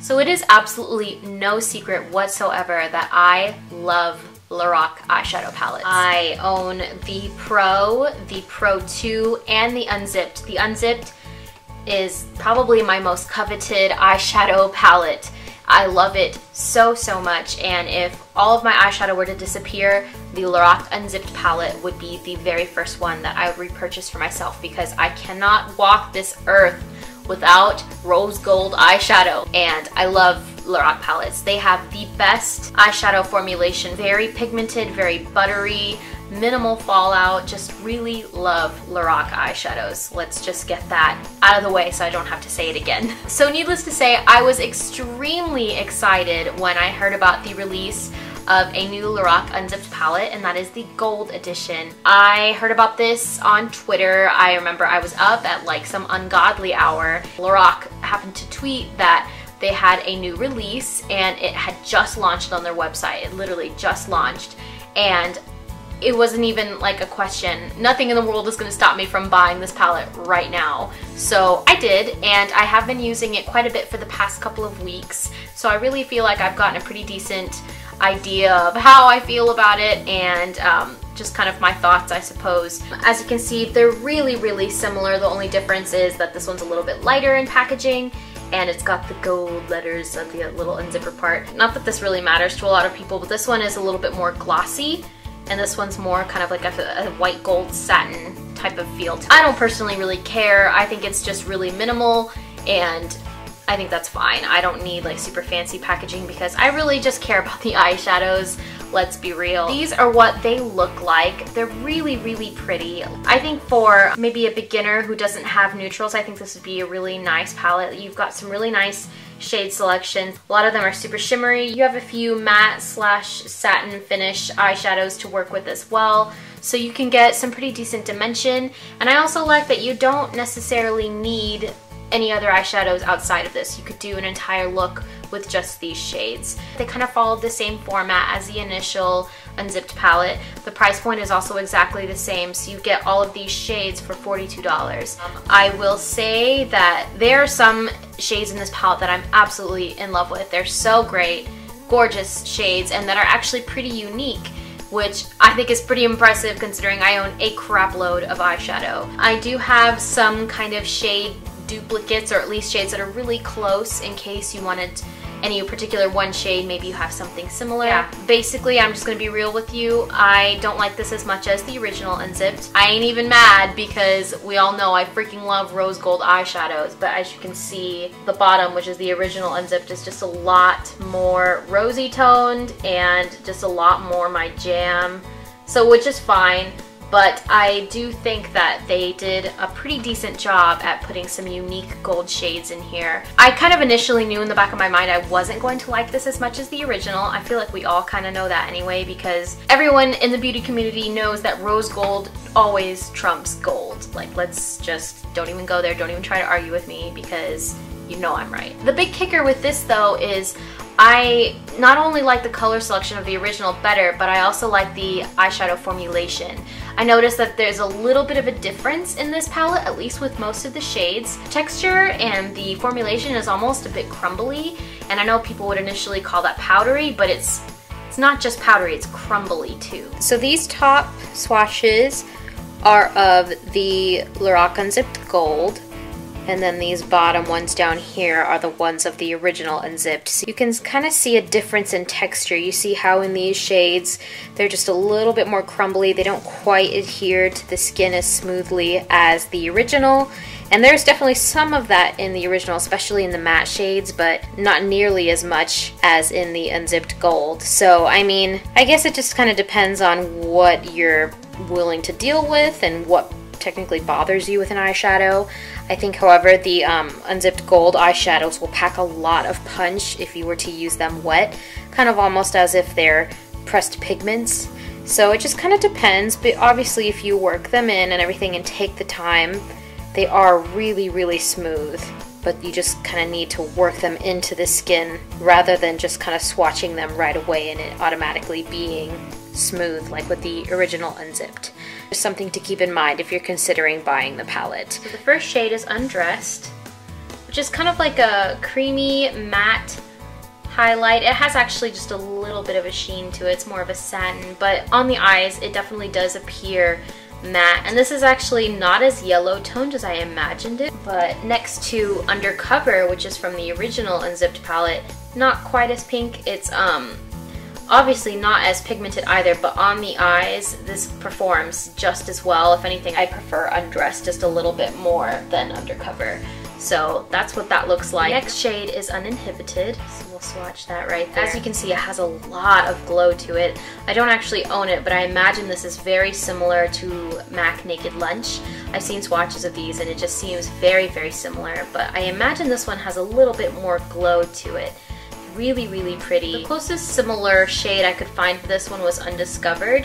So it is absolutely no secret whatsoever that I love Lorac eyeshadow palettes. I own the Pro 2, and the Unzipped. The Unzipped is probably my most coveted eyeshadow palette. I love it so much, and if all of my eyeshadow were to disappear, the Lorac Unzipped palette would be the very first one that I would repurchase for myself, because I cannot walk this earth without rose gold eyeshadow. And I love Lorac palettes. They have the best eyeshadow formulation, very pigmented, very buttery, minimal fallout. Just really love Lorac eyeshadows. Let's just get that out of the way so I don't have to say it again. So needless to say, I was extremely excited when I heard about the release of a new Lorac Unzipped palette, and that is the gold edition. I heard about this on Twitter. I remember I was up at like some ungodly hour. Lorac happened to tweet that they had a new release and it had just launched on their website. It literally just launched, and it wasn't even like a question. Nothing in the world is going to stop me from buying this palette right now. So I did, and I have been using it quite a bit for the past couple of weeks. So I really feel like I've gotten a pretty decent idea of how I feel about it, and just kind of my thoughts, I suppose. As you can see, they're really similar. The only difference is that this one's a little bit lighter in packaging, and it's got the gold letters of the little unzipper part. Not that this really matters to a lot of people, but this one is a little bit more glossy, and this one's more kind of like a white gold satin type of feel. I don't personally really care. I think it's just really minimal, and I think that's fine. I don't need like super fancy packaging because I really just care about the eyeshadows. Let's be real. These are what they look like. They're really pretty. I think for maybe a beginner who doesn't have neutrals, I think this would be a really nice palette. You've got some really nice shade selections. A lot of them are super shimmery. You have a few matte / satin finish eyeshadows to work with as well, so you can get some pretty decent dimension. And I also like that you don't necessarily need any other eyeshadows outside of this. You could do an entire look with just these shades. They kind of followed the same format as the initial Unzipped palette. The price point is also exactly the same, so you get all of these shades for $42. I will say that there are some shades in this palette that I'm absolutely in love with. They're so great, gorgeous shades, and that are actually pretty unique, which I think is pretty impressive considering I own a crap load of eyeshadow. I do have some kind of shade duplicates, or at least shades that are really close in case you wanted any particular one shade, maybe you have something similar. Yeah. Basically, I'm just gonna be real with you. I don't like this as much as the original Unzipped. I ain't even mad because we all know I freaking love rose gold eyeshadows, but as you can see, the bottom, which is the original Unzipped, is just a lot more rosy toned and just a lot more my jam. So, which is fine. But I do think that they did a pretty decent job at putting some unique gold shades in here. I kind of initially knew in the back of my mind I wasn't going to like this as much as the original. I feel like we all kind of know that anyway, because everyone in the beauty community knows that rose gold always trumps gold. Like, let's just, don't even go there, don't even try to argue with me, because you know I'm right. The big kicker with this though is I not only like the color selection of the original better, but I also like the eyeshadow formulation. I noticed that there's a little bit of a difference in this palette, at least with most of the shades. Texture and the formulation is almost a bit crumbly, and I know people would initially call that powdery, but it's not just powdery, it's crumbly too. So these top swatches are of the Lorac Unzipped Gold, and then these bottom ones down here are the ones of the original Unzipped. So you can kind of see a difference in texture. You see how in these shades they're just a little bit more crumbly. They don't quite adhere to the skin as smoothly as the original. And there's definitely some of that in the original, especially in the matte shades, but not nearly as much as in the Unzipped Gold. So, I mean, I guess it just kind of depends on what you're willing to deal with and what technically bothers you with an eyeshadow. I think, however, the Unzipped Gold eyeshadows will pack a lot of punch if you were to use them wet, kind of almost as if they're pressed pigments. So it just kind of depends, but obviously if you work them in and everything and take the time, they are really smooth, but you just kind of need to work them into the skin rather than just kind of swatching them right away and it automatically being smooth like with the original Unzipped. Just something to keep in mind if you're considering buying the palette. So the first shade is Undressed, which which is kind of like a creamy matte highlight. It has actually just a little bit of a sheen to it. It's more of a satin, but on the eyes it definitely does appear matte, and this is actually not as yellow toned as I imagined it. But next to Undercover, which is from the original Unzipped palette, not quite as pink. It's obviously not as pigmented either, but on the eyes this performs just as well. If anything, I prefer Undressed just a little bit more than Undercover. So that's what that looks like. The next shade is Uninhibited, so we'll swatch that right there. As you can see, it has a lot of glow to it. I don't actually own it, but I imagine this is very similar to MAC Naked Lunch. I've seen swatches of these and it just seems very, very similar, but I imagine this one has a little bit more glow to it. Really, really pretty. The closest similar shade I could find for this one was Undiscovered,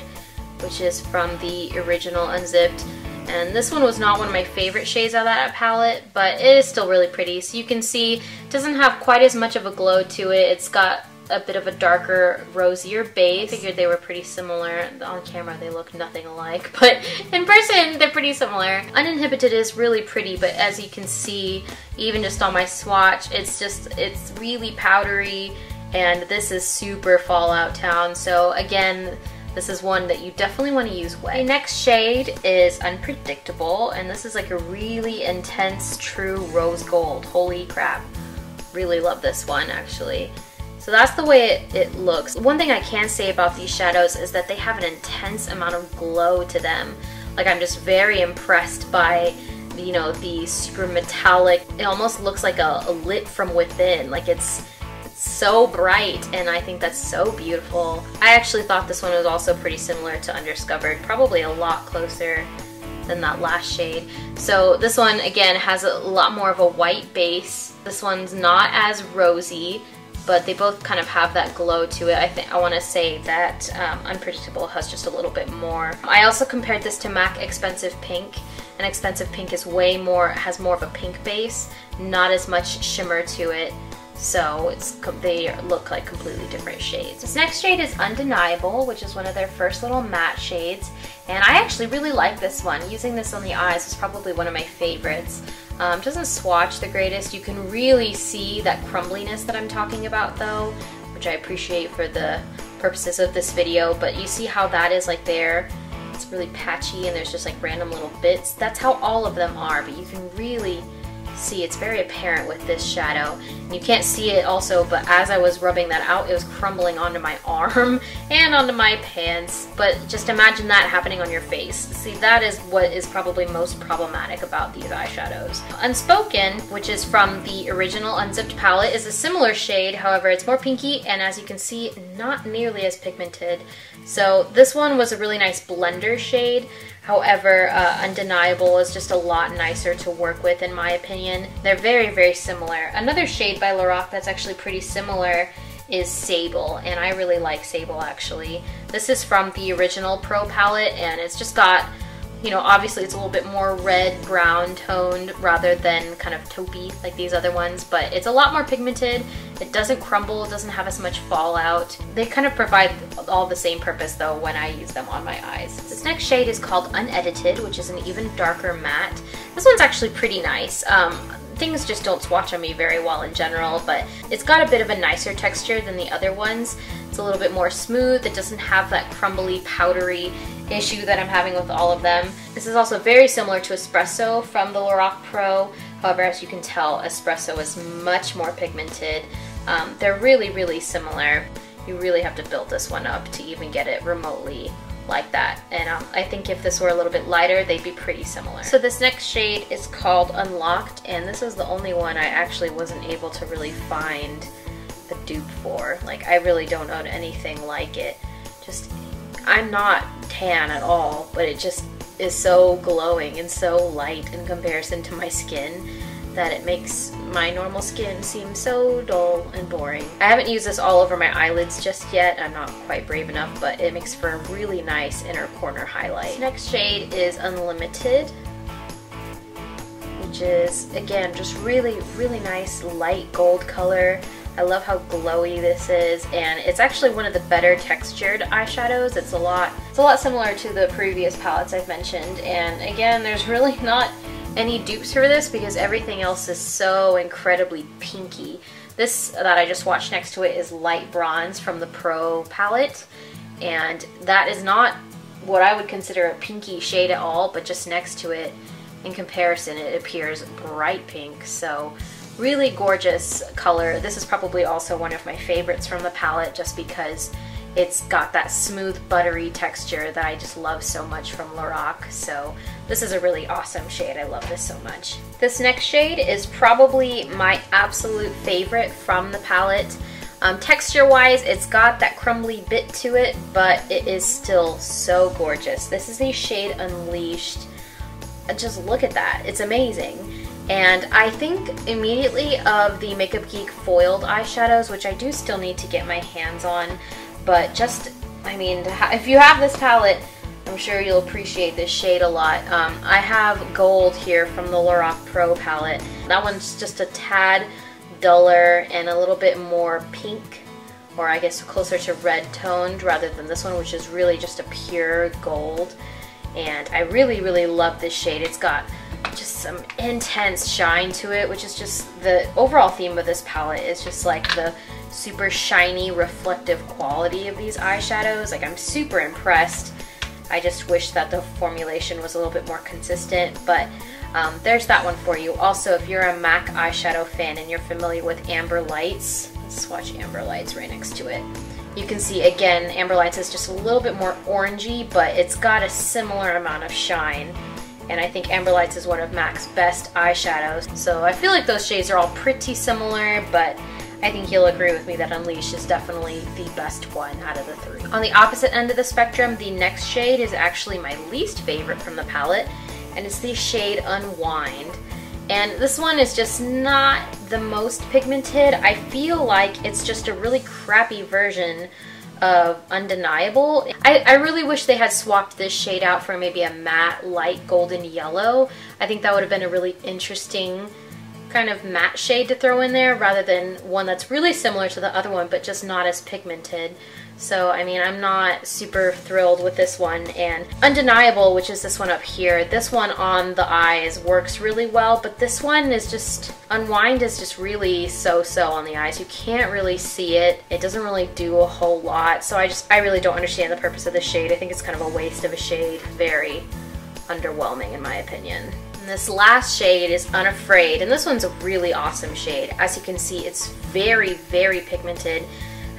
which is from the original Unzipped. And this one was not one of my favorite shades out of that palette, but it is still really pretty. So you can see it doesn't have quite as much of a glow to it. It's got a bit of a darker, rosier base. I figured they were pretty similar. On camera they look nothing alike, but in person they're pretty similar. Uninhibited is really pretty, but as you can see, even just on my swatch, it's really powdery, and this is super Fallout Town. So again, this is one that you definitely want to use wet. The next shade is Unpredictable, and this is like a really intense, true rose gold. Holy crap. Really love this one, actually. So that's the way it looks. One thing I can say about these shadows is that they have an intense amount of glow to them. Like, I'm just very impressed by, you know, the super metallic. It almost looks like a lit from within. Like, it's so bright, and I think that's so beautiful. I actually thought this one was also pretty similar to Undiscovered, probably a lot closer than that last shade. So this one again has a lot more of a white base. This one's not as rosy, but they both kind of have that glow to it. I want to say that Unpredictable has just a little bit more. I also compared this to MAC Expensive Pink, and Expensive Pink is has more of a pink base, not as much shimmer to it. So they look like completely different shades. This next shade is Undeniable, which is one of their first little matte shades. And I actually really like this one. Using this on the eyes is probably one of my favorites. Doesn't swatch the greatest. You can really see that crumbliness that I'm talking about though, which I appreciate for the purposes of this video. But you see how that is like there. It's really patchy and there's just like random little bits. That's how all of them are, but you can really see it's very apparent with this shadow. And you can't see it also, but as I was rubbing that out, it was crumbling onto my arm and onto my pants. But just imagine that happening on your face. See, that is what is probably most problematic about these eyeshadows. Unspoken, which is from the original Unzipped palette, is a similar shade. However, it's more pinky, and as you can see, not nearly as pigmented. So this one was a really nice blender shade. However, Undeniable is just a lot nicer to work with in my opinion. They're very, very similar. Another shade by Lorac that's actually pretty similar is Sable, and I really like Sable actually. This is from the original Pro palette, and it's just got, you know, obviously it's a little bit more red brown toned rather than kind of taupey like these other ones, but it's a lot more pigmented. It doesn't crumble, it doesn't have as much fallout. They kind of provide all the same purpose though when I use them on my eyes. This next shade is called Unedited, which is an even darker matte. This one's actually pretty nice. Things just don't swatch on me very well in general, but it's got a bit of a nicer texture than the other ones. It's a little bit more smooth. It doesn't have that crumbly, powdery issue that I'm having with all of them. This is also very similar to Espresso from the Lorac Pro. However, as you can tell, Espresso is much more pigmented. They're really, really similar. You really have to build this one up to even get it remotely like that, and I think if this were a little bit lighter, they'd be pretty similar. So this next shade is called Unlocked, and this is the only one I actually wasn't able to really find a dupe for. Like, I really don't own anything like it. Just, I'm not tan at all, but it just is so glowing and so light in comparison to my skin that it makes my normal skin seem so dull and boring. I haven't used this all over my eyelids just yet. I'm not quite brave enough, but it makes for a really nice inner corner highlight. This next shade is Unlimited, which is, again, just really, really nice light gold color. I love how glowy this is, and it's actually one of the better textured eyeshadows. It's a lot similar to the previous palettes I've mentioned, and again, there's really not any dupes for this because everything else is so incredibly pinky. This that I just swatched next to it is light bronze from the Pro palette, and that is not what I would consider a pinky shade at all, but just next to it, in comparison, it appears bright pink. So really gorgeous color. This is probably also one of my favorites from the palette just because it's got that smooth buttery texture that I just love so much from Lorac. So this is a really awesome shade. I love this so much. This next shade is probably my absolute favorite from the palette. Texture wise, it's got that crumbly bit to it, but it is still so gorgeous. This is the shade Unleashed. Just look at that, it's amazing. And I think immediately of the Makeup Geek foiled eyeshadows, which I do still need to get my hands on, but just, I mean, if you have this palette, I'm sure you'll appreciate this shade a lot. I have Gold here from the Lorac Pro palette. That one's just a tad duller and a little bit more pink, or I guess closer to red toned rather than this one, which is really just a pure gold. And I really, really love this shade. It's got just some intense shine to it, which is just the overall theme of this palette is just like the super shiny, reflective quality of these eyeshadows. Like, I'm super impressed. I just wish that the formulation was a little bit more consistent, but there's that one for you. Also, if you're a MAC eyeshadow fan and you're familiar with Amber Lights, let's swatch Amber Lights right next to it. You can see, again, Amber Lights is just a little bit more orangey, but it's got a similar amount of shine. And I think Amber Lights is one of MAC's best eyeshadows. So I feel like those shades are all pretty similar, but I think you'll agree with me that Unleashed is definitely the best one out of the three. On the opposite end of the spectrum, the next shade is actually my least favorite from the palette, and it's the shade Unwind. And this one is just not the most pigmented. I feel like it's just a really crappy version of Undeniable. I really wish they had swapped this shade out for maybe a matte light golden yellow. I think that would have been a really interesting kind of matte shade to throw in there rather than one that's really similar to the other one but just not as pigmented. So I mean, I'm not super thrilled with this one. And Undeniable, which is this one up here, this one on the eyes works really well, but this one is just, Unwind is just really so-so on the eyes. You can't really see it. It doesn't really do a whole lot. So I really don't understand the purpose of this shade. I think it's kind of a waste of a shade. Very underwhelming in my opinion. And this last shade is Unafraid, and this one's a really awesome shade. As you can see, it's very, very pigmented.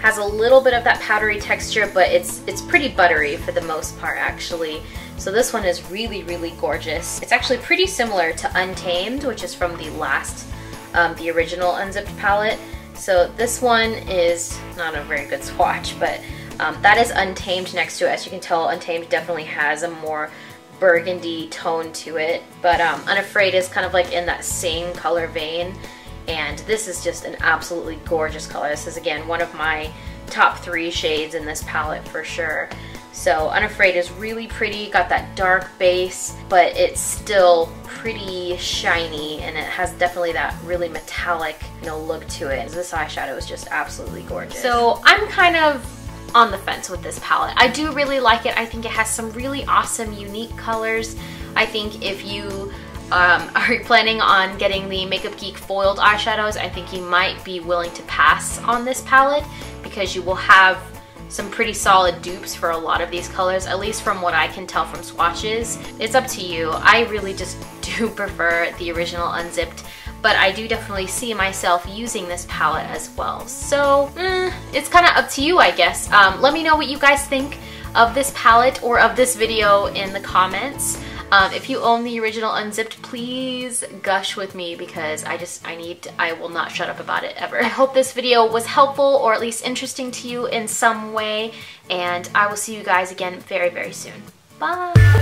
Has a little bit of that powdery texture, but it's pretty buttery for the most part actually. So this one is really, really gorgeous. It's actually pretty similar to Untamed, which is from the last, the original Unzipped palette. So this one is not a very good swatch, but that is Untamed next to it. As you can tell, Untamed definitely has a more burgundy tone to it, but Unafraid is kind of like in that same color vein. And this is just an absolutely gorgeous color. This is, again, one of my top 3 shades in this palette for sure. So Unafraid is really pretty, got that dark base, but it's still pretty shiny, and it has definitely that really metallic, look to it. This eyeshadow is just absolutely gorgeous. So I'm kind of on the fence with this palette. I do really like it. I think it has some really awesome, unique colors. I think if you are you planning on getting the Makeup Geek foiled eyeshadows, I think you might be willing to pass on this palette because you will have some pretty solid dupes for a lot of these colors, at least from what I can tell from swatches. It's up to you. I really just do prefer the original Unzipped, but I do definitely see myself using this palette as well. So it's kind of up to you, I guess. Let me know what you guys think of this palette or of this video in the comments. If you own the original Unzipped, please gush with me because I will not shut up about it ever. I hope this video was helpful or at least interesting to you in some way, and I will see you guys again very, very soon. Bye!